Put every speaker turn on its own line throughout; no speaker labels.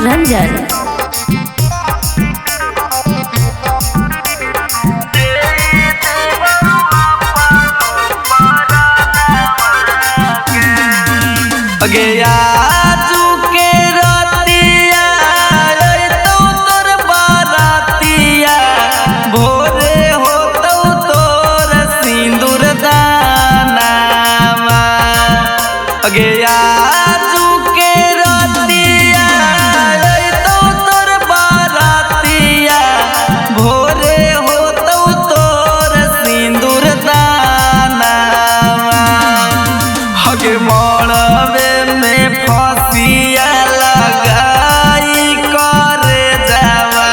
रंजन।
अगे आजू के रातिया तो तोर बारातिया भोरे हो तो तोर सिंदूर दानावा। अगे आजू के रातिया तो तोर बारातिया भोरे हो तो तोर सिंदूर दानावा। हगे मड़वे फसिया लगाई करे जावा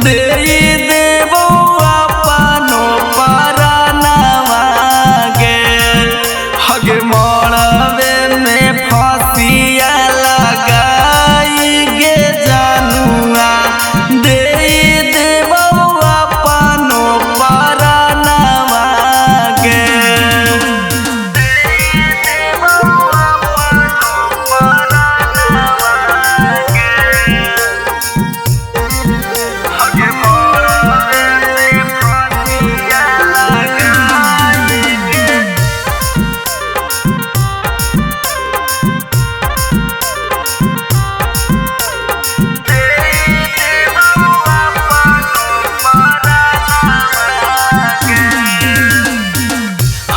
दे देबो अपनो परनावा गे। हगे मड़वे में फसिया लगाई गे जानुआ दे देबो अपनो परनावा गे।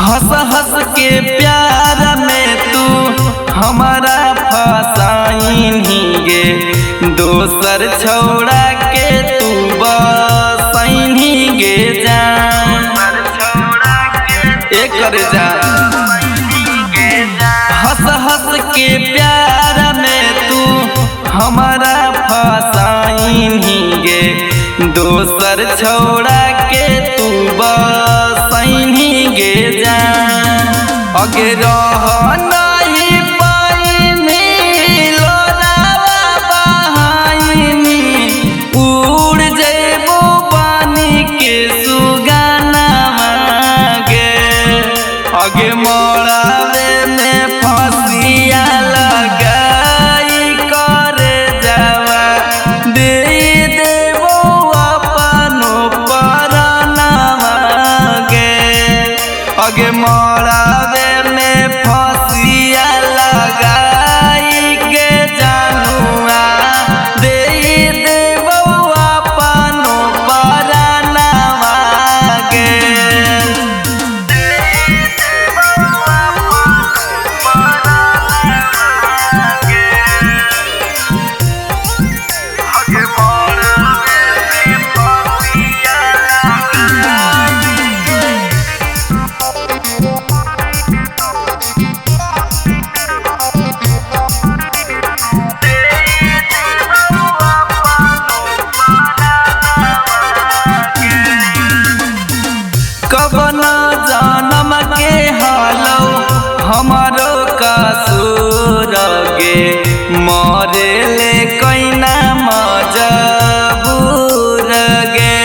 हंस हंस के प्यार में तू हमारा फसाई गे दोसर छोड़ा के तू बसैनी गे जान एक कर जा। हंस हंस के प्यार में तू हमारा फसाई गे दोसर छोड़ा के तू बसैनी गे जान। अगे रह नहीं पाइनी लोरावा बहाइनी उड़ जेबो पानी के सुगानावा गे। अगे मड़ावे में फसिया लगाई करे जावा दे देबो अपनो परनावा गे। अगे मड़ावे में फसिया लगाई के जानुआ दे देबो अपनो परनावा गे। कवन जन्म के हालो हमारो कसूर गे मरे ले कैना मजबूर गे।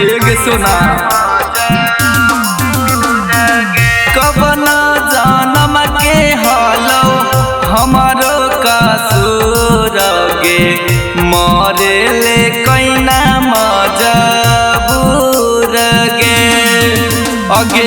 एक सुना कवन जन्म के हालो हमारो कसूर गे मरे ले कैना मजबूर गे। अगे